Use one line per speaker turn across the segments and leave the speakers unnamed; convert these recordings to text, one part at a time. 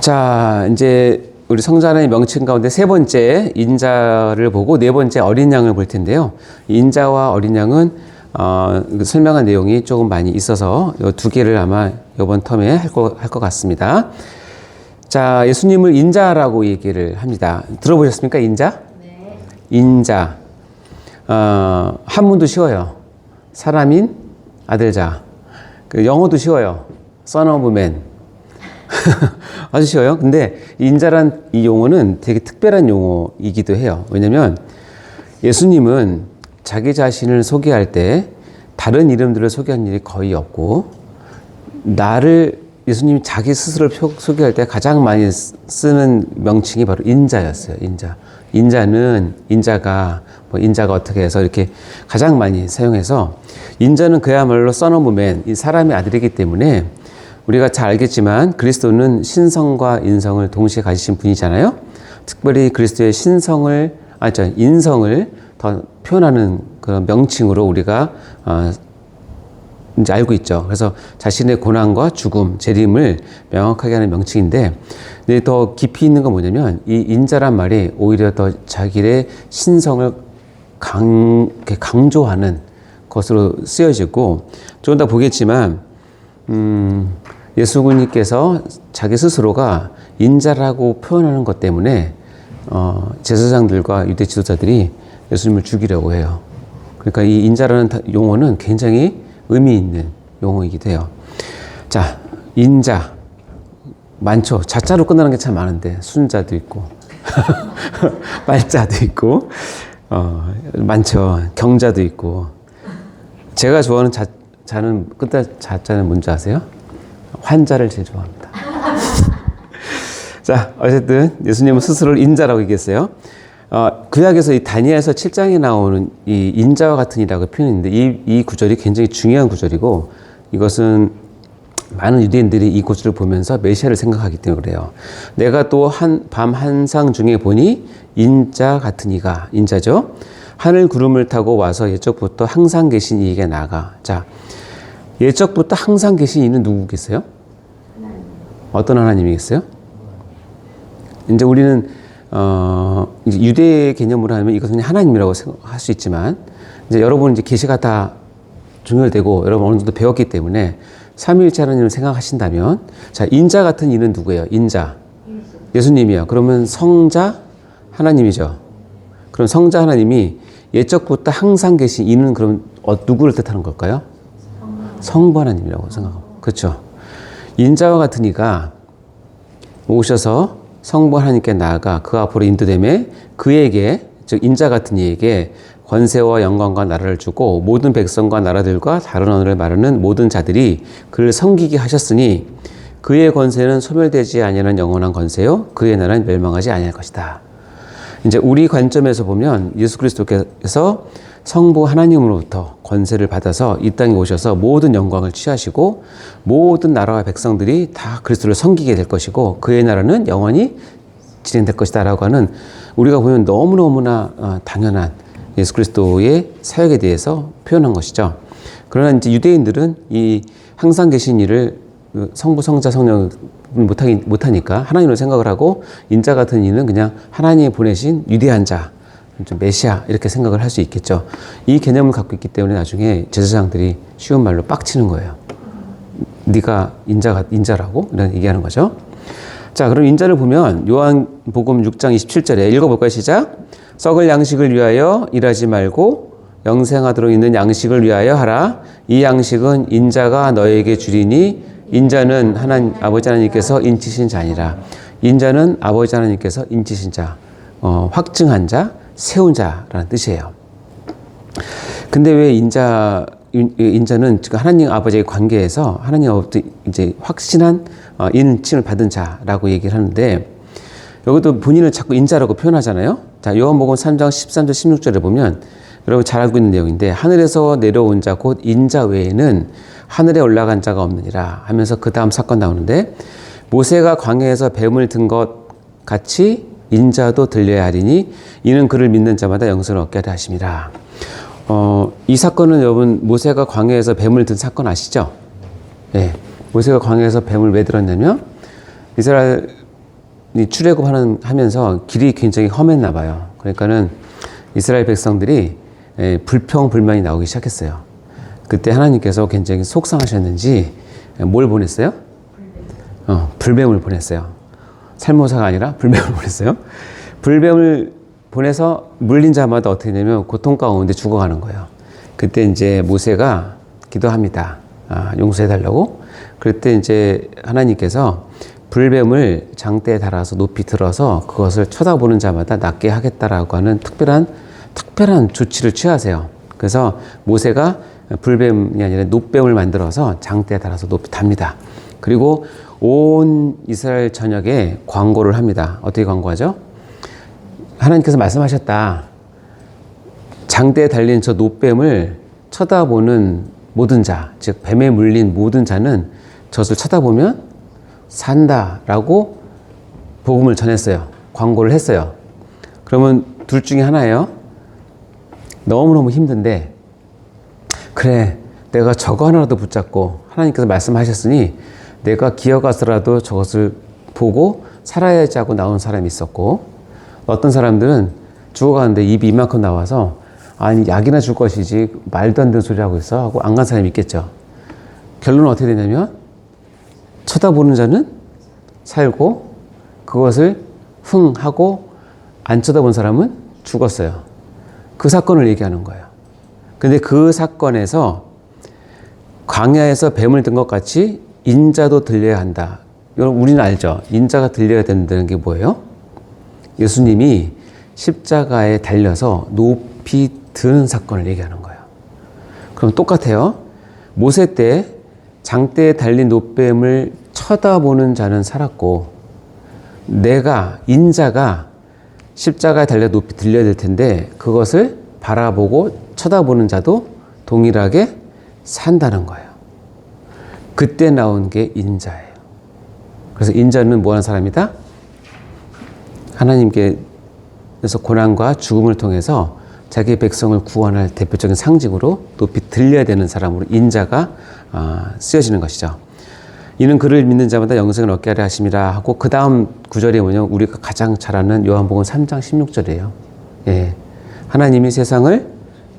자, 이제 우리 성자 하나님의 명칭 가운데 세 번째 인자를 보고 네 번째 어린 양을 볼 텐데요. 인자와 어린 양은 설명한 내용이 조금 많이 있어서 이 두 개를 아마 이번 텀에 할 것 같습니다. 자, 예수님을 인자라고 얘기를 합니다. 들어보셨습니까? 인자?
네.
인자. 한문도 쉬워요. 사람인 아들자. 영어도 쉬워요. Son of Man. 아주 쉬워요. 근데 인자란 이 용어는 되게 특별한 용어이기도 해요. 왜냐면 예수님은 자기 자신을 소개할 때 다른 이름들을 소개한 일이 거의 없고, 예수님이 자기 스스로를 소개할 때 가장 많이 쓰는 명칭이 바로 인자였어요. 인자가 어떻게 해서 이렇게 가장 많이 사용해서, 인자는 그야말로 Son of Man, 이 사람의 아들이기 때문에 우리가 잘 알겠지만 그리스도는 신성과 인성을 동시에 가지신 분이잖아요. 특별히 그리스도의 인성을 더 표현하는 그런 명칭으로 우리가 이제 알고 있죠. 그래서 자신의 고난과 죽음, 재림을 명확하게 하는 명칭인데, 근데 더 깊이 있는 건 뭐냐면 이 인자란 말이 오히려 더 자기의 신성을 강조하는 것으로 쓰여지고, 조금 더 보겠지만 예수님께서 자기 스스로가 인자라고 표현하는 것 때문에 제사장들과 유대 지도자들이 예수님을 죽이려고 해요. 그러니까 이 인자라는 용어는 굉장히 의미 있는 용어이기도 해요. 자, 인자 많죠. 자자로 끝나는 게 참 많은데 순자도 있고 말자도 있고 많죠. 경자도 있고. 제가 좋아하는 자는 끝에 자자는 뭔지 아세요? 환자를 제일 좋아합니다. 자, 어쨌든 예수님은 스스로를 인자라고 얘기했어요. 구약에서 이 다니엘서 7장에 나오는 이 인자와 같은 이라고 표현했는데, 이 구절이 굉장히 중요한 구절이고, 이것은 많은 유대인들이 이 구절을 보면서 메시아를 생각하기 때문에 그래요. 내가 또 밤 한상 중에 보니 인자 같은 이가, 인자죠, 하늘 구름을 타고 와서 옛적부터 항상 계신 이에게 나아가. 자, 옛적부터 항상 계신 이는 누구겠어요? 어떤 하나님이겠어요? 이제 우리는 이제 유대의 개념으로 하면 이것은 하나님이라고 할 수 있지만, 이제 여러분 이제 계시가 다 종결되고 여러분 어느 정도 배웠기 때문에 삼위일체 하나님을 생각하신다면, 자, 인자 같은 이는 누구예요? 인자. 예수님이요. 그러면 성자 하나님이죠. 그럼 성자 하나님이 옛적부터 항상 계신 이는 그럼 누구를 뜻하는 걸까요? 성부 하나님이라고 생각하고. 그렇죠. 인자와 같은 이가 오셔서 성부 하나님께 나아가 그 앞으로 인도되매 그에게, 즉 인자 같은 이에게 권세와 영광과 나라를 주고 모든 백성과 나라들과 다른 언어를 말하는 모든 자들이 그를 섬기게 하셨으니 그의 권세는 소멸되지 아니하는 영원한 권세요 그의 나라는 멸망하지 아니할 것이다. 이제 우리 관점에서 보면 예수 그리스도께서 성부 하나님으로부터 권세를 받아서 이 땅에 오셔서 모든 영광을 취하시고 모든 나라와 백성들이 다 그리스도를 섬기게 될 것이고 그의 나라는 영원히 진행될 것이다 라고 하는, 우리가 보면 너무너무나 당연한 예수 그리스도의 사역에 대해서 표현한 것이죠. 그러나 이제 유대인들은 이 항상 계신 이를 성부, 성자, 성령을 못하니까 하나님으로 생각을 하고, 인자 같은 이는 그냥 하나님이 보내신 위대한 자, 좀 메시아 이렇게 생각을 할 수 있겠죠. 이 개념을 갖고 있기 때문에 나중에 제사장들이 쉬운 말로 빡치는 거예요. 네가 인자라고? 이런 얘기하는 거죠. 자, 그럼 인자를 보면 요한복음 6장 27절에 읽어볼까요? 시작. 썩을 양식을 위하여 일하지 말고 영생하도록 있는 양식을 위하여 하라. 이 양식은 인자가 너에게 주리니 인자는 아버지 하나님께서 인치신 자니라. 인자는 아버지 하나님께서 인치신 자, 확증한 자, 세운 자라는 뜻이에요. 근데 왜 인자는 지금 하나님 아버지의 관계에서 하나님으로부터 이제 확신한 인칭을 받은 자라고 얘기를 하는데, 여기도 본인을 자꾸 인자라고 표현하잖아요. 자, 요한복음 3장 13절 16절에 보면 여러분 잘 알고 있는 내용인데, 하늘에서 내려온 자 곧 인자 외에는 하늘에 올라간 자가 없느니라 하면서 그 다음 사건 나오는데, 모세가 광야에서 뱀을 든 것 같이 인자도 들려야 하리니 이는 그를 믿는 자마다 영생을 얻게 하려 하심이라. 이 사건은 여러분 모세가 광야에서 뱀을 든 사건 아시죠? 네. 모세가 광야에서 뱀을 왜 들었냐면 이스라엘 하면서 길이 굉장히 험했나 봐요. 그러니까는 이스라엘 백성들이 불평, 불만이 나오기 시작했어요. 그때 하나님께서 굉장히 속상하셨는지 뭘 보냈어요? 불뱀을 보냈어요. 살모사가 아니라 불뱀을 보냈어요. 불뱀을 보내서 물린 자마다 어떻게 되냐면 고통 가운데 죽어가는 거예요. 그때 이제 모세가 기도합니다. 용서해달라고. 그때 이제 하나님께서 불뱀을 장대에 달아서 높이 들어서 그것을 쳐다보는 자마다 낫게 하겠다라고 하는 특별한 조치를 취하세요. 그래서 모세가 불뱀이 아니라 놋뱀을 만들어서 장대에 달아서 높이 답니다. 그리고 온 이스라엘 전역에 광고를 합니다. 어떻게 광고하죠? 하나님께서 말씀하셨다. 장대에 달린 저 놋뱀을 쳐다보는 모든 자, 즉 뱀에 물린 모든 자는 저것을 쳐다보면 산다라고 복음을 전했어요. 광고를 했어요. 그러면 둘 중에 하나예요. 너무너무 힘든데 그래 내가 저거 하나라도 붙잡고 하나님께서 말씀하셨으니 내가 기어가서라도 저것을 보고 살아야지 하고 나온 사람이 있었고, 어떤 사람들은 죽어가는데 입이 이만큼 나와서 아니 약이나 줄 것이지 말도 안 되는 소리 하고 있어 하고 안 간 사람이 있겠죠. 결론은 어떻게 되냐면 쳐다보는 자는 살고 그것을 흥하고 안 쳐다본 사람은 죽었어요. 그 사건을 얘기하는 거예요. 근데 그 사건에서 광야에서 뱀을 든 것 같이 인자도 들려야 한다. 여러분 우리는 알죠. 인자가 들려야 된다는 게 뭐예요? 예수님이 십자가에 달려서 높이 드는 사건을 얘기하는 거예요. 그럼 똑같아요. 모세 때 장대에 달린 놋뱀을 쳐다보는 자는 살았고 내가 인자가 십자가에 달려 높이 들려야 될 텐데 그것을 바라보고 쳐다보는 자도 동일하게 산다는 거예요. 그때 나온 게 인자예요. 그래서 인자는 뭐 하는 사람이다? 하나님께서 고난과 죽음을 통해서 자기 백성을 구원할 대표적인 상징으로 높이 들려야 되는 사람으로 인자가 쓰여지는 것이죠. 이는 그를 믿는 자마다 영생을 얻게 하려 하심이라 하고 그 다음 구절이 뭐냐면 우리가 가장 잘 아는 요한복음 3장 16절이에요. 예. 하나님이 세상을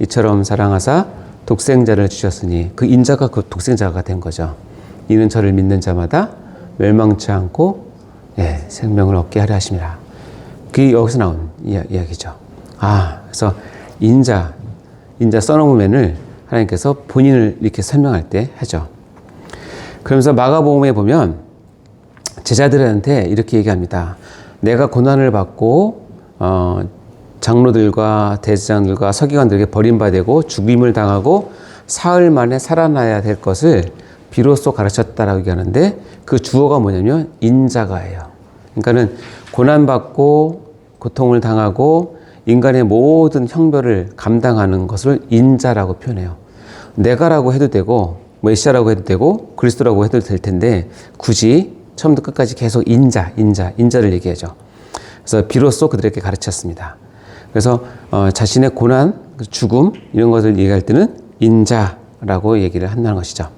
이처럼 사랑하사 독생자를 주셨으니 그 인자가 그 독생자가 된 거죠. 이는 저를 믿는 자마다 멸망치 않고 생명을 얻게 하려 하심이라. 그게 여기서 나온 이야기죠. 그래서 인자 써놓으면을 하나님께서 본인을 이렇게 설명할 때 하죠. 그러면서 마가복음에 보면 제자들한테 이렇게 얘기합니다. 내가 고난을 받고 장로들과 대제장들과 서기관들에게 버림받고 죽임을 당하고 사흘 만에 살아나야 될 것을 비로소 가르쳤다라고 얘기하는데 그 주어가 뭐냐면 인자가예요. 그러니까는 고난받고 고통을 당하고 인간의 모든 형벌을 감당하는 것을 인자라고 표현해요. 내가라고 해도 되고 메시아라고 해도 되고 그리스도라고 해도 될 텐데 굳이 처음부터 끝까지 계속 인자를 얘기하죠. 그래서 비로소 그들에게 가르쳤습니다. 그래서 자신의 고난, 죽음 이런 것을 얘기할 때는 인자라고 얘기를 한다는 것이죠.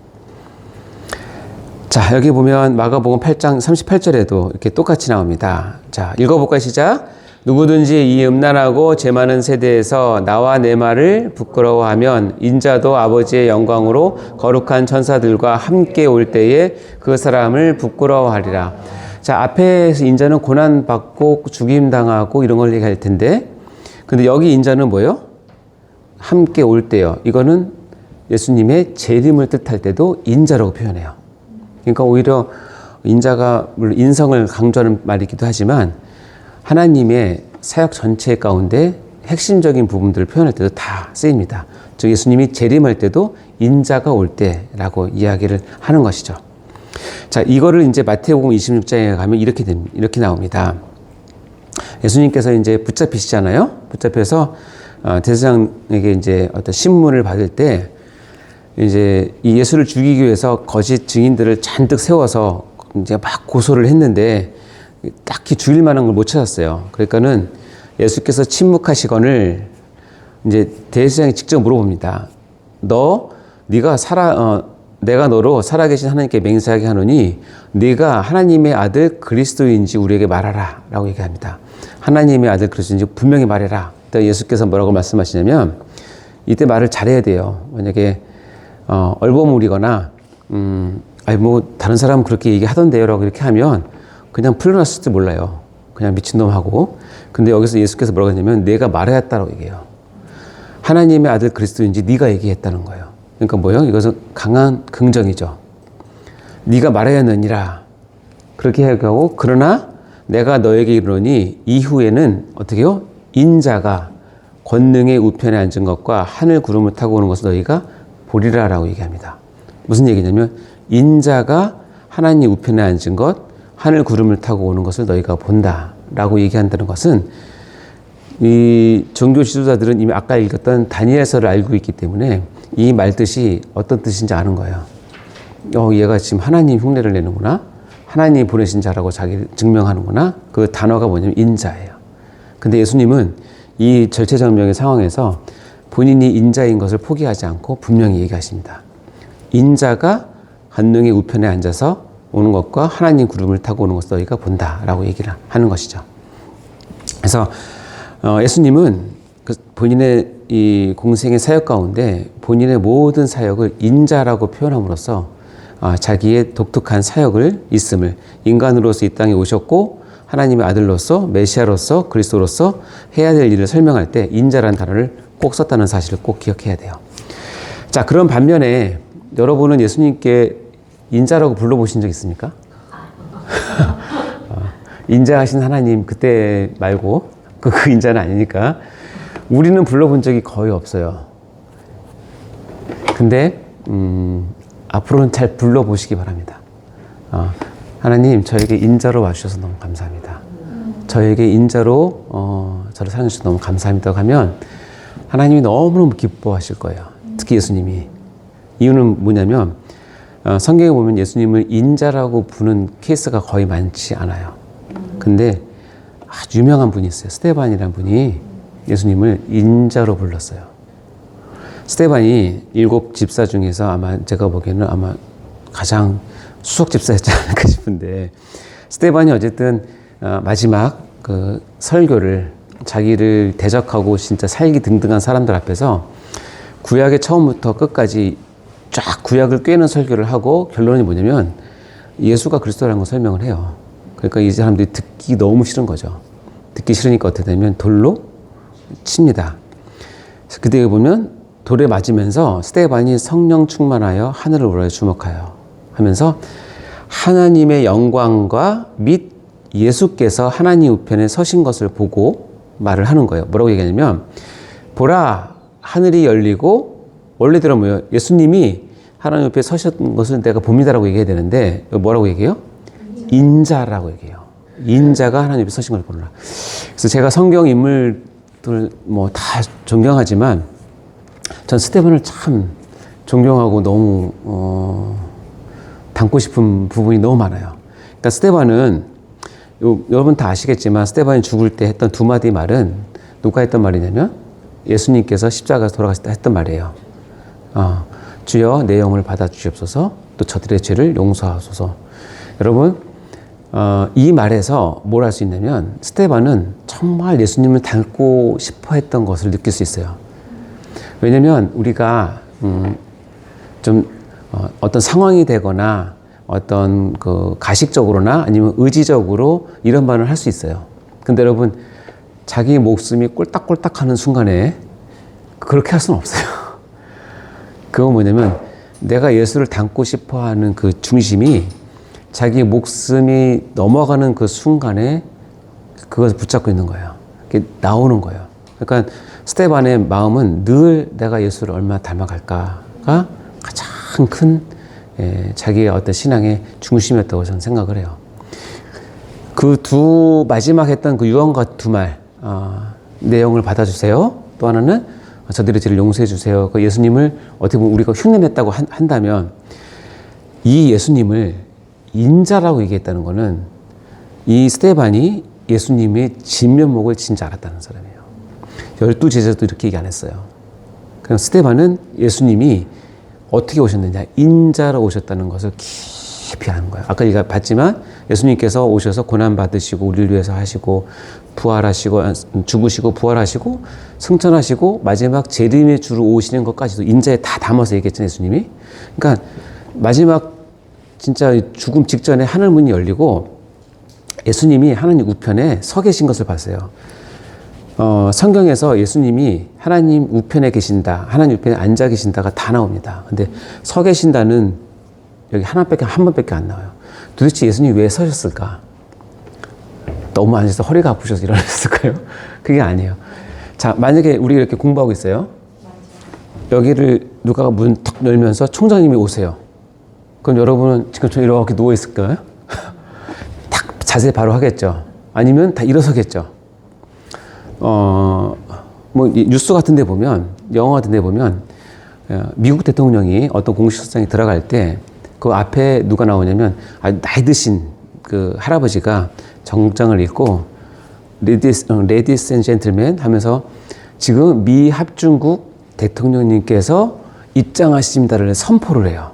자, 여기 보면 마가복음 8장 38절에도 이렇게 똑같이 나옵니다. 자, 읽어볼까요? 시작. 누구든지 이 음란하고 죄 많은 세대에서 나와 내 말을 부끄러워하면 인자도 아버지의 영광으로 거룩한 천사들과 함께 올 때에 그 사람을 부끄러워하리라. 자, 앞에서 인자는 고난받고 죽임당하고 이런 걸 얘기할 텐데 근데 여기 인자는 뭐예요? 함께 올 때요. 이거는 예수님의 재림을 뜻할 때도 인자라고 표현해요. 그러니까 오히려 인자가 물론 인성을 강조하는 말이기도 하지만 하나님의 사역 전체 가운데 핵심적인 부분들을 표현할 때도 다 쓰입니다. 즉 예수님이 재림할 때도 인자가 올 때라고 이야기를 하는 것이죠. 자, 이거를 이제 마태복음 26장에 가면 이렇게 나옵니다. 예수님께서 이제 붙잡히시잖아요. 붙잡혀서 대제사장에게 이제 어떤 신문을 받을 때 이제 이 예수를 죽이기 위해서 거짓 증인들을 잔뜩 세워서 이제 막 고소를 했는데 딱히 죽일 만한 걸 못 찾았어요. 그러니까는 예수께서 침묵하시거늘 이제 대제사장이 직접 물어봅니다. 내가 너로 살아계신 하나님께 맹세하게 하노니 네가 하나님의 아들 그리스도인지 우리에게 말하라 라고 얘기합니다. 하나님의 아들 그리스도인지 분명히 말해라. 예수께서 뭐라고 말씀하시냐면 이때 말을 잘해야 돼요. 만약에 얼버무리거나 아니 뭐 다른 사람은 그렇게 얘기하던데요 라고 이렇게 하면 그냥 풀려났을지 몰라요. 그냥 미친놈하고. 근데 여기서 예수께서 뭐라고 했냐면 내가 말하였다라고 얘기해요. 하나님의 아들 그리스도인지 네가 얘기했다는 거예요. 그러니까 뭐예요? 이것은 강한 긍정이죠. 네가 말하였느니라 그렇게 얘기하고 그러나 내가 너에게 이르노니 이후에는 어떻게 해요? 인자가 권능의 우편에 앉은 것과 하늘 구름을 타고 오는 것을 너희가 보리라 라고 얘기합니다. 무슨 얘기냐면 인자가 하나님 우편에 앉은 것, 하늘 구름을 타고 오는 것을 너희가 본다 라고 얘기한다는 것은 이 종교 지도자들은 이미 아까 읽었던 다니엘서를 알고 있기 때문에 이 말뜻이 어떤 뜻인지 아는 거예요. 얘가 지금 하나님 흉내를 내는구나. 하나님이 보내신 자라고 자기를 증명하는구나. 그 단어가 뭐냐면 인자예요. 근데 예수님은 이 절체절명의 상황에서 본인이 인자인 것을 포기하지 않고 분명히 얘기하십니다. 인자가 권능의 우편에 앉아서 오는 것과 하나님 구름을 타고 오는 것을 너희가 본다라고 얘기를 하는 것이죠. 그래서 예수님은 본인의 이 공생의 사역 가운데 본인의 모든 사역을 인자라고 표현함으로써 자기의 독특한 사역을 있음을 인간으로서 이 땅에 오셨고 하나님의 아들로서 메시아로서 그리스도로서 해야 될 일을 설명할 때 인자라는 단어를 꼭 썼다는 사실을 꼭 기억해야 돼요. 자, 그런 반면에 여러분은 예수님께 인자라고 불러보신 적 있습니까? 인자하신 하나님 그때 말고 그 인자는 아니니까 우리는 불러본 적이 거의 없어요. 근데 앞으로는 잘 불러보시기 바랍니다. 하나님 저에게 인자로 와주셔서 너무 감사합니다. 저에게 인자로 저를 사랑해주셔서 너무 감사합니다 하면 하나님이 너무너무 기뻐하실 거예요. 특히 예수님이. 이유는 뭐냐면 성경에 보면 예수님을 인자라고 부르는 케이스가 거의 많지 않아요. 근데 아주 유명한 분이 있어요. 스데반이라는 분이 예수님을 인자로 불렀어요. 스데반이 7 집사 중에서 아마 제가 보기에는 아마 가장 수석 집사였지 않을까 싶은데 스데반이 어쨌든 마지막 그 설교를 자기를 대적하고 진짜 살기 등등한 사람들 앞에서 구약의 처음부터 끝까지 쫙 구약을 꿰는 설교를 하고 결론이 뭐냐면 예수가 그리스도라는 걸 설명을 해요. 그러니까 이 사람들이 듣기 너무 싫은 거죠. 듣기 싫으니까 어떻게 되면 돌로 칩니다. 그때 보면 돌에 맞으면서 스데반이 성령 충만하여 하늘을 우러러 주목하여 하면서 하나님의 영광과 및 예수께서 하나님 우편에 서신 것을 보고 말을 하는 거예요. 뭐라고 얘기하냐면 보라 하늘이 열리고 원래대로 뭐예요? 예수님이 하나님 옆에 서셨던 것을 내가 봅니다라고 얘기해야 되는데 뭐라고 얘기해요? 인자라고 얘기해요. 인자가 하나님 옆에 서신 걸 보라. 그래서 제가 성경 인물들 뭐 다 존경하지만 전 스데반을 참 존경하고 너무 닮고 싶은 부분이 너무 많아요. 그러니까 스데반은 여러분 다 아시겠지만 스데반이 죽을 때 했던 두 마디 말은 누가 했던 말이냐면 예수님께서 십자가에서 돌아가실 때 했던 말이에요. 주여 내 영을 받아주시옵소서 또 저들의 죄를 용서하소서. 여러분 이 말에서 뭘 할 수 있냐면 스데반은 정말 예수님을 닮고 싶어 했던 것을 느낄 수 있어요. 왜냐면 우리가 어떤 상황이 되거나 어떤 그 가식적으로나 아니면 의지적으로 이런 말을 할 수 있어요. 근데 여러분 자기 목숨이 꼴딱꼴딱 하는 순간에 그렇게 할 수는 없어요. 그건 뭐냐면 내가 예수를 닮고 싶어 하는 그 중심이 자기 목숨이 넘어가는 그 순간에 그것을 붙잡고 있는 거예요. 그게 나오는 거예요. 그러니까 스데반의 마음은 늘 내가 예수를 얼마나 닮아갈까가 가장 큰 자기의 어떤 신앙의 중심이었다고 저는 생각을 해요. 그 마지막 했던 그 유언과 두 말, 내용을 받아주세요. 또 하나는 저들의 죄를 용서해 주세요. 그 예수님을 어떻게 보면 우리가 흉내냈다고 한다면 이 예수님을 인자라고 얘기했다는 것은 이 스데반이 예수님의 진면목을 진짜 알았다는 사람이에요. 12 제자도 이렇게 얘기 안 했어요. 그냥 스데반은 예수님이 어떻게 오셨느냐? 인자로 오셨다는 것을 깊이 아는 거예요. 아까 우리가 봤지만 예수님께서 오셔서 고난받으시고 우리를 위해서 하시고 부활하시고 죽으시고 부활하시고 승천하시고 마지막 재림의 주로 오시는 것까지도 인자에 다 담아서 얘기했잖아요. 예수님이. 그러니까 마지막 진짜 죽음 직전에 하늘 문이 열리고 예수님이 하나님 우편에 서 계신 것을 봤어요. 성경에서 예수님이 하나님 우편에 계신다, 하나님 우편에 앉아 계신다가 다 나옵니다. 근데 서 계신다는 여기 한 번밖에 안 나와요. 도대체 예수님이 왜 서셨을까? 너무 앉아서 허리가 아프셔서 일어나셨을까요? 그게 아니에요. 자, 만약에 우리가 이렇게 공부하고 있어요. 여기를 누가가 문 탁 열면서 총장님이 오세요. 그럼 여러분은 지금 좀 이렇게 누워 있을까요? 탁 자세 바로 하겠죠. 아니면 다 일어서겠죠. 뭐 뉴스 같은 데 보면, 영화 같은 데 보면 미국 대통령이 어떤 공식 석상에 들어갈 때 그 앞에 누가 나오냐면 나이 드신 그 할아버지가 정장을 입고 레디스 앤 젠틀맨 하면서 지금 미 합중국 대통령님께서 입장하십니다를 선포를 해요.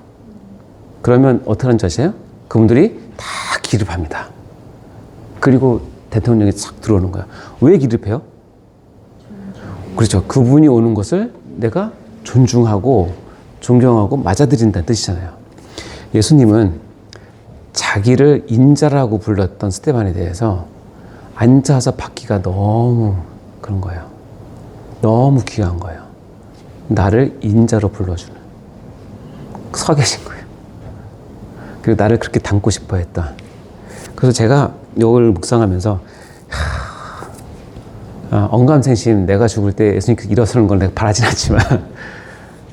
그러면 어떻게 하는 짓이에요? 그분들이 다 기립합니다. 그리고 대통령이 싹 들어오는 거야. 왜 기립해요? 그렇죠. 그분이 오는 것을 내가 존중하고 존경하고 맞아들인다는 뜻이잖아요. 예수님은 자기를 인자라고 불렀던 스데반에 대해서 앉아서 받기가 너무 그런 거예요. 너무 귀한 거예요. 나를 인자로 불러주는. 서 계신 거예요. 그리고 나를 그렇게 닮고 싶어 했던. 그래서 제가 이걸 묵상하면서 언감생심 내가 죽을 때 예수님께서 일어서는 걸 내가 바라진 않지만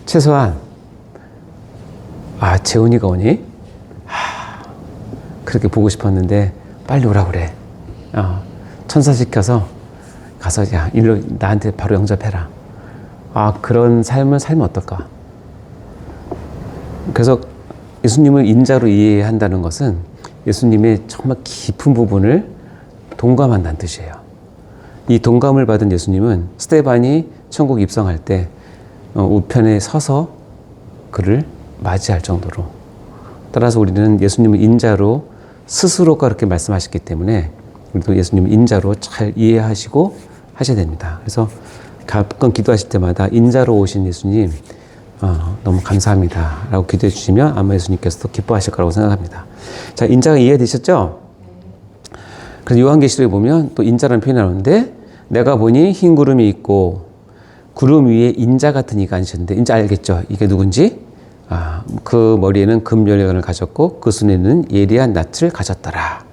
최소한 재훈이가 오니? 그렇게 보고 싶었는데 빨리 오라고 그래. 천사시켜서 가서 야 일로 나한테 바로 영접해라. 그런 삶을 살면 어떨까? 그래서 예수님을 인자로 이해한다는 것은 예수님의 정말 깊은 부분을 동감한다는 뜻이에요. 이 동감을 받은 예수님은 스데반이 천국 입성할 때 우편에 서서 그를 맞이할 정도로, 따라서 우리는 예수님을 인자로 스스로가 그렇게 말씀하셨기 때문에 우리도 예수님을 인자로 잘 이해하시고 하셔야 됩니다. 그래서 가끔 기도하실 때마다 인자로 오신 예수님 너무 감사합니다 라고 기도해 주시면 아마 예수님께서도 기뻐하실 거라고 생각합니다. 자, 인자가 이해되셨죠? 그래서 요한계시록에 보면 또 인자라는 표현이 나오는데 내가 보니 흰 구름이 있고 구름 위에 인자 같은 이가 앉으셨는데 인자 알겠죠? 이게 누군지? 그 머리에는 금열관을 가졌고 그 손에는 예리한 낫을 가졌더라.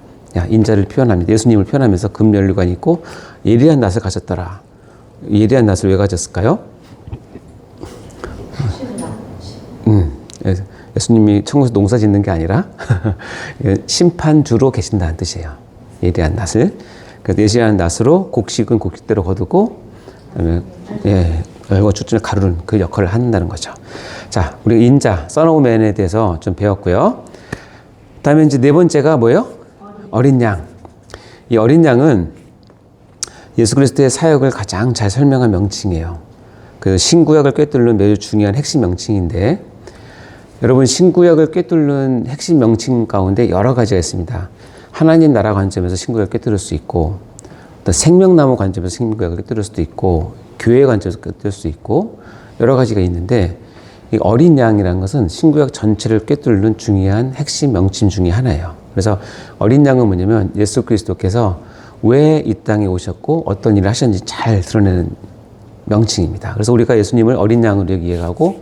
인자를 표현합니다. 예수님을 표현하면서 금열관이 있고 예리한 낫을 가졌더라. 예리한 낫을 왜 가졌을까요? 예수님이 천국에서 농사 짓는 게 아니라 심판주로 계신다는 뜻이에요. 예리한 낫을. 그래서 예리한 낫으로 곡식은 곡식대로 거두고 열과 추진을 가르는 그 역할을 한다는 거죠. 자, 우리 인자, Son of Man에 대해서 좀 배웠고요. 다음에 이제 네 번째가 뭐예요? 어린 양. 이 어린 양은 예수 그리스도의 사역을 가장 잘 설명한 명칭이에요. 그 신구약을 꿰뚫는 매우 중요한 핵심 명칭인데, 여러분 신구약을 꿰뚫는 핵심 명칭 가운데 여러 가지가 있습니다. 하나님 나라 관점에서 신구약을 꿰뚫을 수 있고, 또 생명나무 관점에서 신구약을 꿰뚫을 수도 있고, 교회 관점에서 꿰뚫을 수 있고, 여러 가지가 있는데 이 어린 양이라는 것은 신구약 전체를 꿰뚫는 중요한 핵심 명칭 중에 하나예요. 그래서 어린 양은 뭐냐면 예수 그리스도께서 왜 이 땅에 오셨고 어떤 일을 하셨는지 잘 드러내는 명칭입니다. 그래서 우리가 예수님을 어린 양으로 이해하고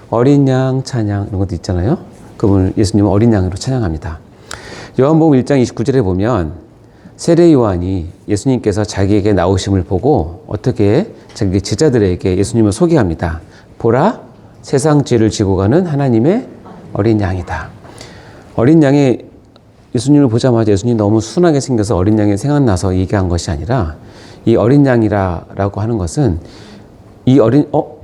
어린 양 찬양 이런 것도 있잖아요. 그분을 예수님은 어린 양으로 찬양합니다. 요한복음 1장 29절에 보면 세례 요한이 예수님께서 자기에게 나오심을 보고 어떻게 자기 제자들에게 예수님을 소개합니다. 보라, 세상 죄를 지고 가는 하나님의 어린 양이다. 어린 양이 예수님을 보자마자 예수님이 너무 순하게 생겨서 어린 양이 생각나서 얘기한 것이 아니라 이 어린 양이라고 하는 것은 이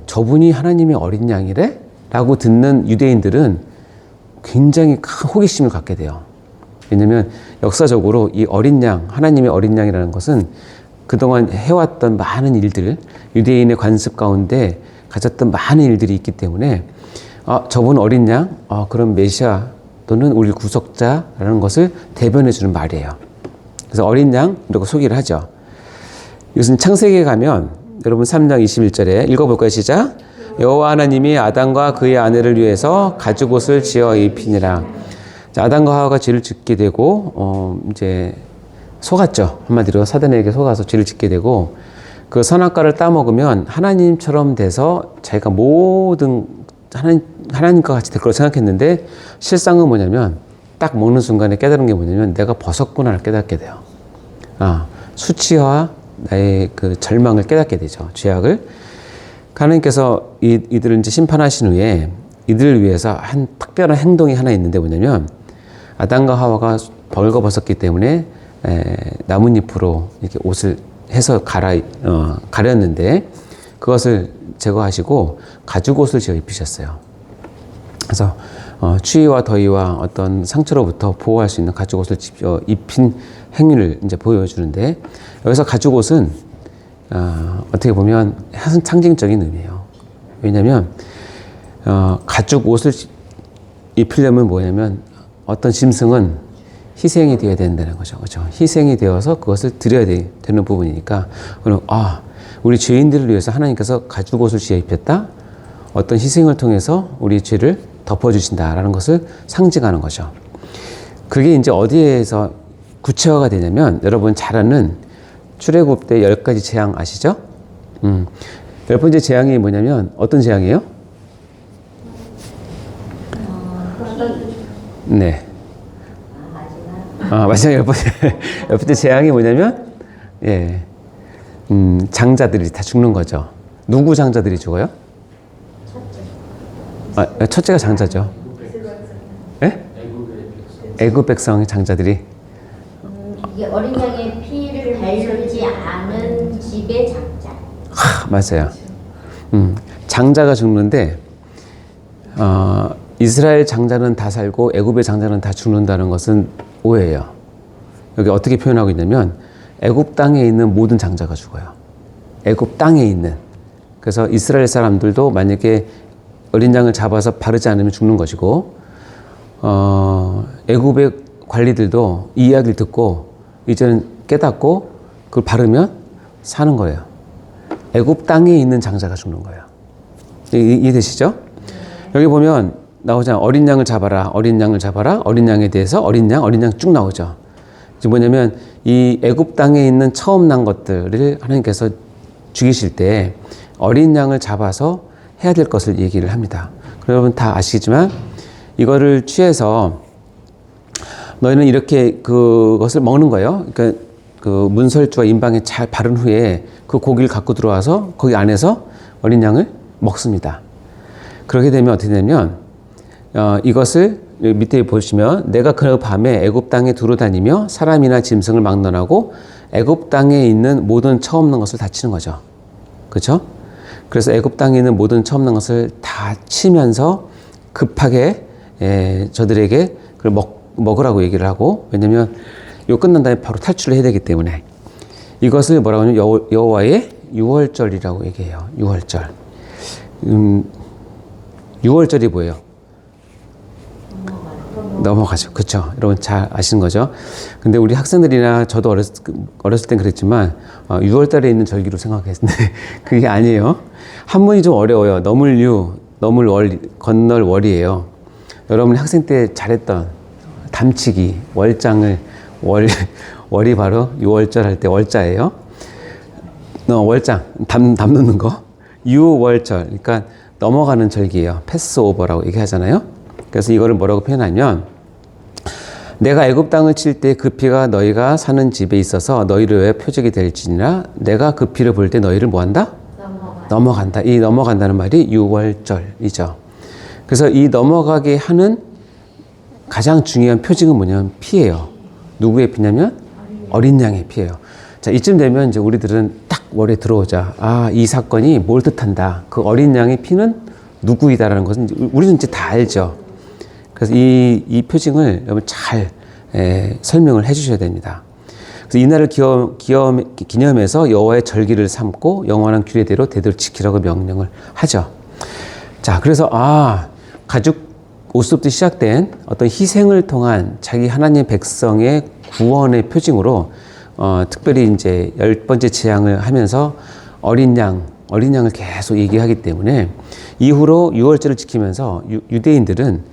저분이 하나님의 어린 양이래? 라고 듣는 유대인들은 굉장히 큰 호기심을 갖게 돼요. 왜냐하면 역사적으로 이 어린 양, 하나님의 어린 양이라는 것은 그동안 해왔던 많은 일들, 유대인의 관습 가운데 가졌던 많은 일들이 있기 때문에 저분 어린 양, 그럼 메시아 또는 우리 구속자라는 것을 대변해 주는 말이에요. 그래서 어린 양이라고 소개를 하죠. 이것은 창세기에 가면 여러분 3장 21절에 읽어볼까요? 시작. 여호와 하나님이 아담과 그의 아내를 위해서 가죽옷을 지어 입히니라. 자, 아담과 하와가 죄를 짓게 되고 이제 속았죠. 한마디로 사단에게 속아서 죄를 짓게 되고 그 선악과를 따먹으면 하나님처럼 돼서 자기가 모든 하나님과 같이 될 거라고 생각했는데 실상은 뭐냐면 딱 먹는 순간에 깨달은 게 뭐냐면 내가 벗었구나를 깨닫게 돼요. 수치와 나의 그 절망을 깨닫게 되죠. 죄악을. 하나님께서 이들을 이제 심판하신 후에 이들을 위해서 한 특별한 행동이 하나 있는데 뭐냐면 아담과 하와가 벌거벗었기 때문에 나뭇잎으로 이렇게 옷을 해서 가렸는데 그것을 제거하시고 가죽옷을 지어 입히셨어요. 그래서 추위와 더위와 어떤 상처로부터 보호할 수 있는 가죽옷을 입힌 행위를 이제 보여주는데 여기서 가죽옷은 어떻게 보면 상징적인 의미예요. 왜냐하면 가죽옷을 입히려면 뭐냐면 어떤 짐승은 희생이 되어야 된다는 거죠. 그렇죠? 희생이 되어서 그것을 드려야 되는 부분이니까 우리 죄인들을 위해서 하나님께서 가죽옷을 지어 입혔다. 어떤 희생을 통해서 우리 죄를 덮어주신다라는 것을 상징하는 거죠. 그게 이제 어디에서 구체화가 되냐면 여러분 잘 아는 출애굽 때 10가지 재앙 아시죠? 10번째 재앙이 뭐냐면 어떤 재앙이에요? 네. 마지막 10번째 재앙이 뭐냐면 장자들이 다 죽는 거죠. 누구 장자들이 죽어요? 첫째가 장자죠. 예? 애굽 백성의 장자들이.
이게 어린 양의 피를 달지 않은 집의 장자.
맞아요. 장자가 죽는데 이스라엘 장자는 다 살고 애굽의 장자는 다 죽는다는 것은 오해예요. 여기 어떻게 표현하고 있냐면 애굽 땅에 있는 모든 장자가 죽어요. 애굽 땅에 있는. 그래서 이스라엘 사람들도 만약에 어린 양을 잡아서 바르지 않으면 죽는 것이고 애굽의 관리들도 이 이야기를 듣고 이제는 깨닫고 그걸 바르면 사는 거예요. 애굽 땅에 있는 장자가 죽는 거예요. 이해되시죠? 여기 보면 나오잖아요. 어린 양을 잡아라, 어린 양을 잡아라, 어린 양에 대해서 어린 양 쭉 나오죠. 이제 뭐냐면 이 애굽 땅에 있는 처음 난 것들을 하나님께서 죽이실 때 어린 양을 잡아서 해야 될 것을 얘기를 합니다. 여러분 다 아시겠지만 이거를 취해서 너희는 이렇게 그것을 먹는 거예요. 그러니까 그 문설주와 인방에 잘 바른 후에 그 고기를 갖고 들어와서 거기 안에서 어린 양을 먹습니다. 그렇게 되면 어떻게 되냐면 이것을 여기 밑에 보시면 내가 그 밤에 애굽 땅에 두루 다니며 사람이나 짐승을 막론하고 애굽 땅에 있는 모든 처음 난 것을 다 치는 거죠. 그렇죠? 그래서 애굽 땅에 있는 모든 처음 난 것을 다 치면서 급하게 저들에게 그걸 먹으라고 얘기를 하고, 왜냐면 이거 끝난 다음에 바로 탈출을 해야 되기 때문에 이것을 뭐라고 하냐면 여호와의 유월절이라고 얘기해요. 유월절. 유월절이 뭐예요? 넘어가죠. 그렇죠. 여러분 잘 아시는 거죠. 근데 우리 학생들이나 저도 어렸을 땐 그랬지만 6월달에 있는 절기로 생각했는데 그게 아니에요. 한문이 좀 어려워요. 넘을 유, 넘을 월, 건널 월이에요. 여러분이 학생 때 잘했던 담치기, 월장을 월이 바로 6월절 할 때 월자예요. 월장, 담는 거. 유월절, 그러니까 넘어가는 절기예요. 패스오버라고 얘기하잖아요. 그래서 이거를 뭐라고 표현하면 내가 애굽 땅을 칠 때 그 피가 너희가 사는 집에 있어서 너희를 위해 표적이 될지니라. 내가 그 피를 볼 때 너희를 뭐한다? 넘어간다. 이 넘어간다는 말이 유월절이죠. 그래서 이 넘어가게 하는 가장 중요한 표징은 뭐냐면 피예요. 누구의 피냐면 어린 양의 피예요. 자, 이쯤 되면 이제 우리들은 딱 머리에 들어오자. 아, 이 사건이 뭘 뜻한다. 그 어린 양의 피는 누구이다라는 것은 우리는 이제 다 알죠. 그래서 이 표징을 여러분 잘 설명을 해 주셔야 됩니다. 그래서 이날을 기념해서 여호와의 절기를 삼고 영원한 규례대로 대대로 지키라고 명령을 하죠. 자, 그래서 가죽 옷부터 시작된 어떤 희생을 통한 자기 하나님 백성의 구원의 표징으로 특별히 이제 10번째 재앙을 하면서 어린 양을 계속 얘기하기 때문에 이후로 유월절을 지키면서 유대인들은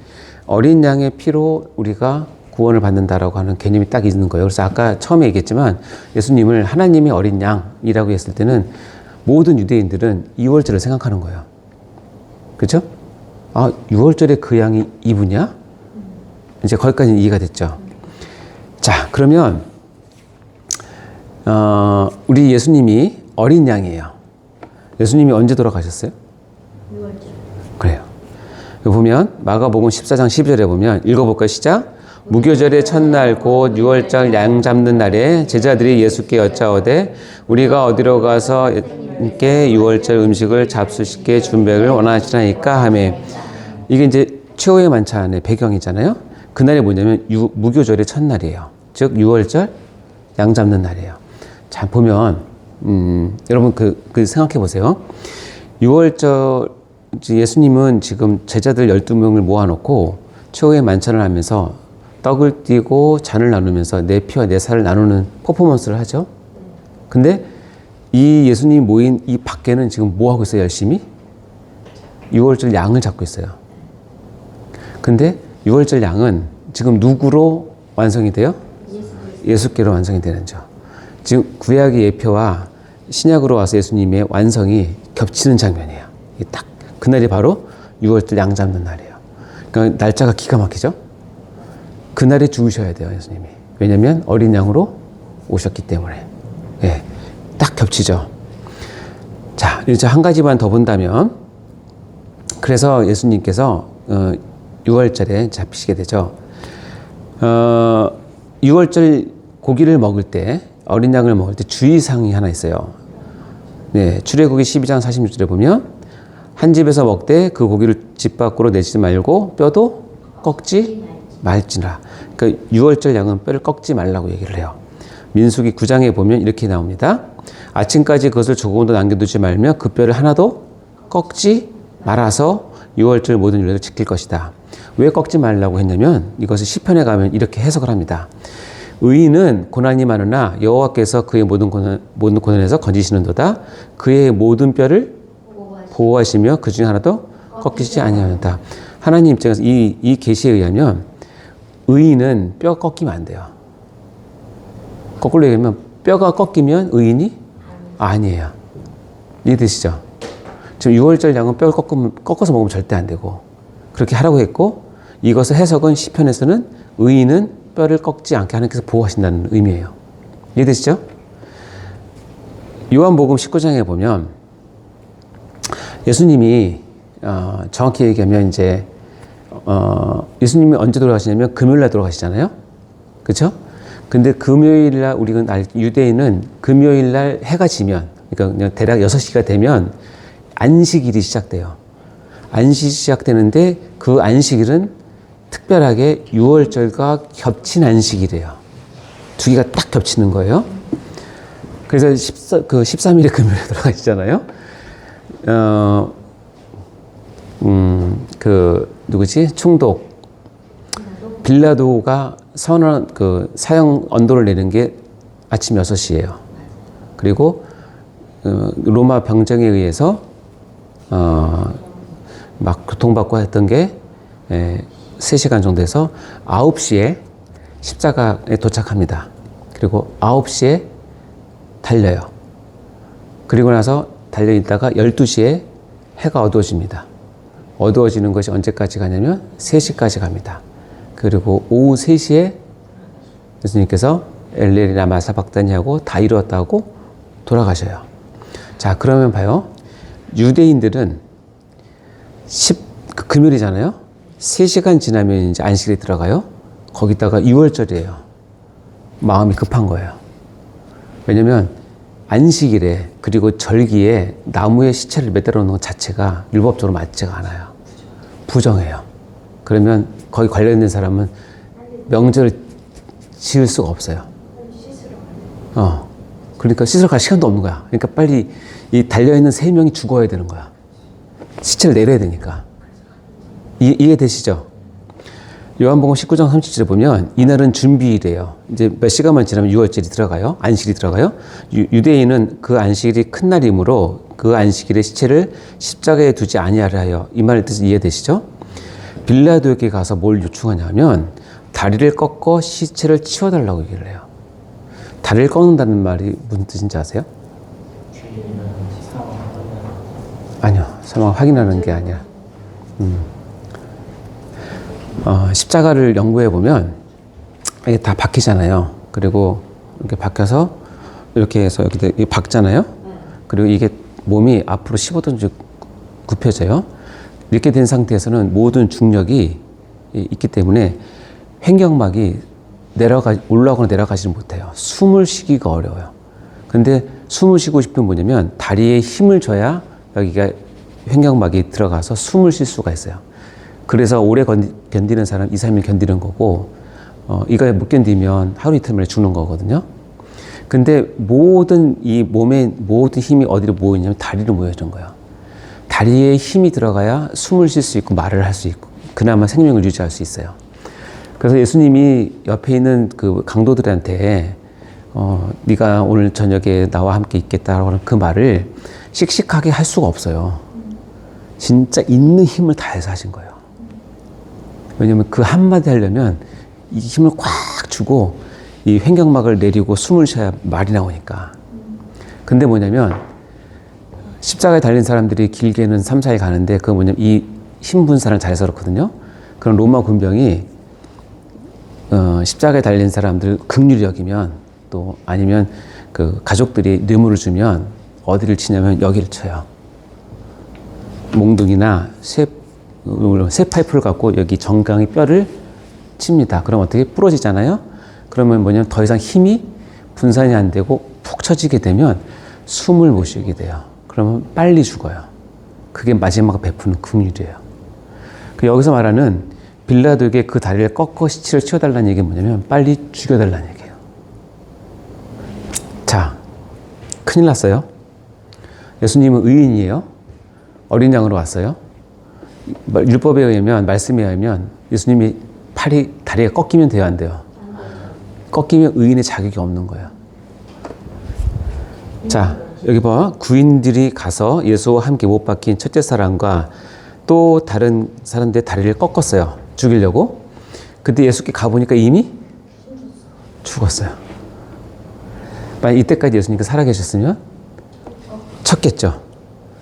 어린 양의 피로 우리가 구원을 받는다라고 하는 개념이 딱 있는 거예요. 그래서 아까 처음에 얘기했지만 예수님을 하나님의 어린 양이라고 했을 때는 모든 유대인들은 유월절을 생각하는 거예요. 그렇죠? 아, 6월절에 그 양이 이분이야? 이제 거기까지 이해가 됐죠. 자, 그러면 우리 예수님이 어린 양이에요. 예수님이 언제 돌아가셨어요?
6월절.
그래요. 여기 보면 마가복음 14장 12절에 보면 읽어볼까요? 시작. 무교절의 첫날 곧 6월절 양 잡는 날에 제자들이 예수께 여짜오되 우리가 어디로 가서 께 6월절 음식을 잡수시게 준비를 원하시나이까 하매 이게 이제 최후의 만찬의 배경이잖아요. 그날이 뭐냐면 무교절의 첫날이에요. 즉 6월절 양 잡는 날이에요. 자, 보면 여러분 그 생각해 보세요. 6월절 예수님은 지금 제자들 12명을 모아놓고 최후의 만찬을 하면서 떡을 띄고 잔을 나누면서 내 피와 내 살을 나누는 퍼포먼스를 하죠. 근데 이 예수님이 모인 이 밖에는 지금 뭐 하고 있어요? 열심히 6월절 양을 잡고 있어요. 근데 6월절 양은 지금 누구로 완성이 돼요? 예수께로 완성이 되는 거죠. 지금 구약의 예표와 신약으로 와서 예수님의 완성이 겹치는 장면이에요. 딱 그날이 바로 6월절 양 잡는 날이에요. 그러니까 날짜가 기가 막히죠. 그날에 죽으셔야 돼요, 예수님이. 왜냐하면 어린 양으로 오셨기 때문에. 예, 딱 겹치죠. 자, 이제 한 가지만 더 본다면, 그래서 예수님께서 6월절에 잡히시게 되죠. 6월절 고기를 먹을 때, 어린 양을 먹을 때 주의사항이 하나 있어요. 네, 출애굽기 12장 46절에 보면 한 집에서 먹되 그 고기를 집 밖으로 내지 말고 뼈도 꺾지 말지라. 그러니까 6월절 양은 뼈를 꺾지 말라고 얘기를 해요. 민수기 9장에 보면 이렇게 나옵니다. 아침까지 그것을 조금도 남겨두지 말며 그 뼈를 하나도 꺾지 말아서 6월절 모든 율례를 지킬 것이다. 왜 꺾지 말라고 했냐면 이것을 시편에 가면 이렇게 해석을 합니다. 의인은 고난이 많으나 여호와께서 그의 모든 고난에서 건지시는도다. 그의 모든 뼈를 보호하시며 그 중에 하나도 꺾이지 아니하는다. 하나님 입장에서 이 계시에 의하면 의인은 뼈 꺾이면 안 돼요. 거꾸로 얘기하면 뼈가 꺾이면 의인이 아니에요. 이해되시죠? 지금 6월절 양은 뼈를 꺾어서 먹으면 절대 안 되고 그렇게 하라고 했고 이것의 해석은 시편에서는 의인은 뼈를 꺾지 않게 하나님께서 보호하신다는 의미예요. 이해되시죠? 요한복음 19장에 보면 예수님이 정확히 얘기하면 이제 예수님이 언제 돌아가시냐면 금요일날 돌아가시잖아요. 그렇죠? 근데 금요일날 우리가 유대인은 금요일날 해가 지면 그러니까 그냥 대략 6시가 되면 안식일이 시작돼요. 안식일이 시작되는데 그 안식일은 특별하게 6월절과 겹친 안식일이에요. 두 개가 딱 겹치는 거예요. 그래서 13일에 금요일에 돌아가시잖아요. 누구지? 총독. 빌라도가 사형 언도를 내는 게 아침 6시예요. 그리고, 로마 병정에 의해서, 막 고통받고 했던 게, 3시간 정도 해서 9시에 십자가에 도착합니다. 그리고 9시에 달려요. 그리고 나서 달려있다가 12시에 해가 어두워집니다. 어두워지는 것이 언제까지 가냐면 3시까지 갑니다. 그리고 오후 3시에 예수님께서 엘레리나 마사박다니 하고 다 이루었다고 돌아가셔요. 자, 그러면 봐요. 유대인들은 금요일이잖아요. 3시간 지나면 이제 안식일에 들어가요. 거기다가 6월절이에요. 마음이 급한 거예요. 왜냐면 안식일에 그리고 절기에 나무에 시체를 매달아 놓는 것 자체가 율법적으로 맞지가 않아요. 부정해요. 그러면 거기 관련된 사람은 명절을 지을 수가 없어요. 그러니까 씻으러 갈 시간도 없는 거야. 그러니까 빨리 이 달려있는 3명이 죽어야 되는 거야. 시체를 내려야 되니까. 이해되시죠? 요한복음 19장 30절에 보면 이날은 준비일이에요. 이제 몇 시간만 지나면 유월절이 들어가요. 안식일이 들어가요. 유대인은 그 안식일이 큰 날이므로 그 안식일에 시체를 십자가에 두지 아니하려 하여, 이 말 뜻이 이해되시죠? 빌라도에게 가서 뭘 요청하냐면 다리를 꺾어 시체를 치워달라고 얘기를 해요. 다리를 꺾는다는 말이 무슨 뜻인지 아세요? 아니요. 사망 확인하는 게 아니야. 십자가를 연구해 보면 이게 다 박히잖아요. 그리고 이렇게 박혀서 이렇게 해서 여기 박잖아요. 그리고 이게 몸이 앞으로 15도 굽혀져요. 이렇게 된 상태에서는 모든 중력이 있기 때문에 횡격막이 올라가거나 내려가지는 못해요. 숨을 쉬기가 어려워요. 근데 숨을 쉬고 싶으면 뭐냐면 다리에 힘을 줘야 여기가 횡격막이 들어가서 숨을 쉴 수가 있어요. 그래서 오래 견디는 사람 2, 3일 견디는 거고, 이거 못 견디면 하루 이틀 만에 죽는 거거든요. 근데 이 몸의 모든 힘이 어디로 모이냐면 다리로 모여진 거예요. 다리에 힘이 들어가야 숨을 쉴 수 있고 말을 할 수 있고 그나마 생명을 유지할 수 있어요. 그래서 예수님이 옆에 있는 그 강도들한테 네가 오늘 저녁에 나와 함께 있겠다라고 하는 그 말을 씩씩하게 할 수가 없어요. 진짜 있는 힘을 다해서 하신 거예요. 왜냐면 그 한마디 하려면 이 힘을 꽉 주고 이 횡격막을 내리고 숨을 쉬어야 말이 나오니까. 근데 뭐냐면 십자가에 달린 사람들이 길게는 3, 4일 가는데 그거 뭐냐면 이 힘 분산을 잘해서 그렇거든요. 그런 로마 군병이 십자가에 달린 사람들 긍휼히 여기면, 또 아니면 그 가족들이 뇌물을 주면 어디를 치냐면 여기를 쳐요. 몽둥이나 쇠 파이프를 갖고 여기 정강이 뼈를 칩니다. 그럼 어떻게 부러지잖아요? 그러면 뭐냐면 더 이상 힘이 분산이 안 되고 푹 처지게 되면 숨을 못 쉬게 돼요. 그러면 빨리 죽어요. 그게 마지막 베푸는 긍휼이에요. 여기서 말하는 빌라도에게 그 다리를 꺾어 시체를 치워달라는 얘기는 뭐냐면 빨리 죽여달라는 얘기예요. 자, 큰일 났어요. 예수님은 의인이에요. 어린 양으로 왔어요. 율법에 의하면, 말씀에 의하면 예수님이 다리가 꺾이면 돼요, 안 돼요? 꺾이면 의인의 자격이 없는 거예요. 자, 여기 봐. 구인들이 가서 예수와 함께 못 박힌 첫째 사람과 또 다른 사람들의 다리를 꺾었어요. 죽이려고. 근데 예수께 가보니까 이미 죽었어요. 만약 이때까지 예수님께서 살아계셨으면 쳤겠죠.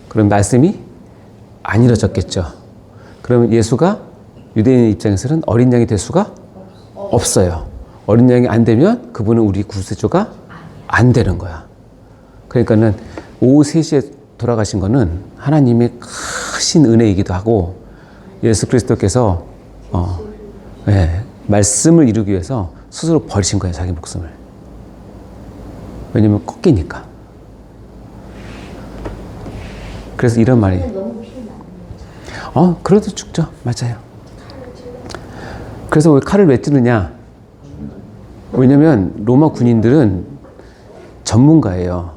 그럼 말씀이 안 이루어졌겠죠. 그러면 예수가 유대인 입장에서는 어린 양이 될 수가 없어요. 어린 양이 안 되면 그분은 우리 구세주가 안 되는 거야. 그러니까는 오후 3시에 돌아가신 거는 하나님의 크신 은혜이기도 하고 예수 그리스도께서 말씀을 이루기 위해서 스스로 버리신 거예요. 자기 목숨을. 왜냐면 꺾이니까. 그래서 이런 말이 그래도 죽죠. 맞아요. 그래서 칼을 왜 찌르냐? 왜냐면 로마 군인들은 전문가예요.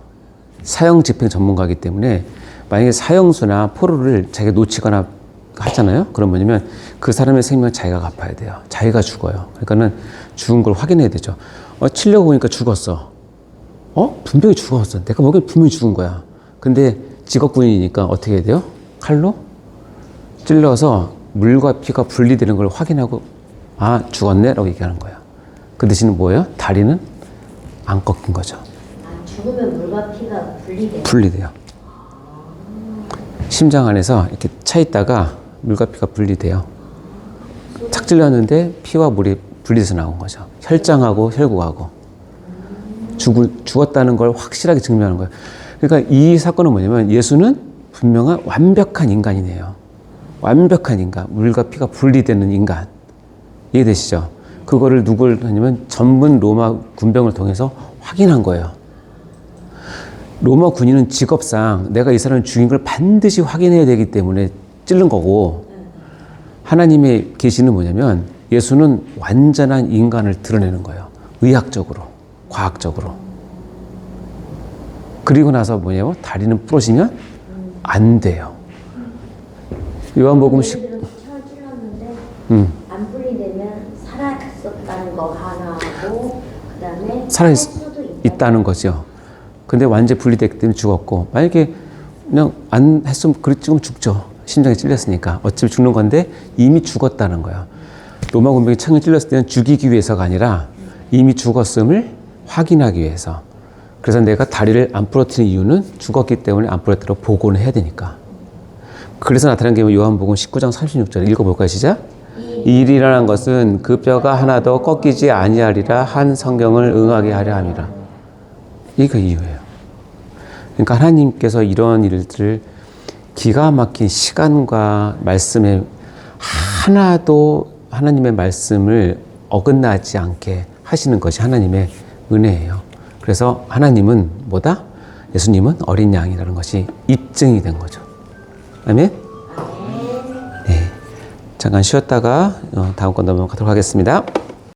사형 집행 전문가이기 때문에 만약에 사형수나 포로를 자기가 놓치거나 하잖아요. 그럼 뭐냐면 그 사람의 생명을 자기가 갚아야 돼요. 자기가 죽어요. 그러니까는 죽은 걸 확인해야 되죠. 치려고 보니까 죽었어. 분명히 죽었어. 내가 보기엔 분명히 죽은 거야. 근데 직업군인이니까 어떻게 해야 돼요? 칼로 찔러서 물과 피가 분리되는 걸 확인하고 죽었네? 라고 얘기하는 거예요. 그 대신에 뭐예요? 다리는 안 꺾인 거죠.
죽으면 물과 피가 분리돼요?
분리돼요. 심장 안에서 이렇게 차 있다가 물과 피가 분리돼요. 착 찔렸는데 피와 물이 분리돼서 나온 거죠. 혈장하고 혈구하고. 죽었다는 걸 확실하게 증명하는 거예요. 그러니까 이 사건은 뭐냐면 예수는 분명한 완벽한 인간이네요. 완벽한 인간. 물과 피가 분리되는 인간. 이해되시죠? 그거를 누굴 하냐면 전문 로마 군병을 통해서 확인한 거예요. 로마 군인은 직업상 내가 이 사람을 죽인 걸 반드시 확인해야 되기 때문에 찔른 거고, 하나님의 계시는 뭐냐면 예수는 완전한 인간을 드러내는 거예요. 의학적으로, 과학적으로. 그리고 나서 뭐냐면 다리는 부러지면 안 돼요. 요한복음 10.
안 분리되면 살았었다는 거 하나하고 그다음에
살아
살 수도
있다는 거죠. 근데 완전히 분리됐기 때문에 죽었고, 만약에 그냥 안 했으면 그랬으면 죽죠. 심장이 찔렸으니까. 어차피 죽는 건데 이미 죽었다는 거예요. 로마 군병이 창에 찔렸을 때는 죽이기 위해서가 아니라 이미 죽었음을 확인하기 위해서. 그래서 내가 다리를 안 부러뜨린 이유는 죽었기 때문에 안 부러뜨려 보고는 해야 되니까. 그래서 나타난 게 요한복음 19장 36절 읽어볼까요? 시작. 이 일이 일어난 것은 그 뼈가 하나도 꺾이지 아니하리라 한 성경을 응하게 하려 함이라. 이게 이유예요. 그러니까 하나님께서 이런 일들을 기가 막힌 시간과 말씀에 하나도 하나님의 말씀을 어긋나지 않게 하시는 것이 하나님의 은혜예요. 그래서 하나님은 뭐다? 예수님은 어린 양이라는 것이 입증이 된 거죠. 아멘? 네. 잠깐 쉬었다가 다음 건 넘어가도록 하겠습니다.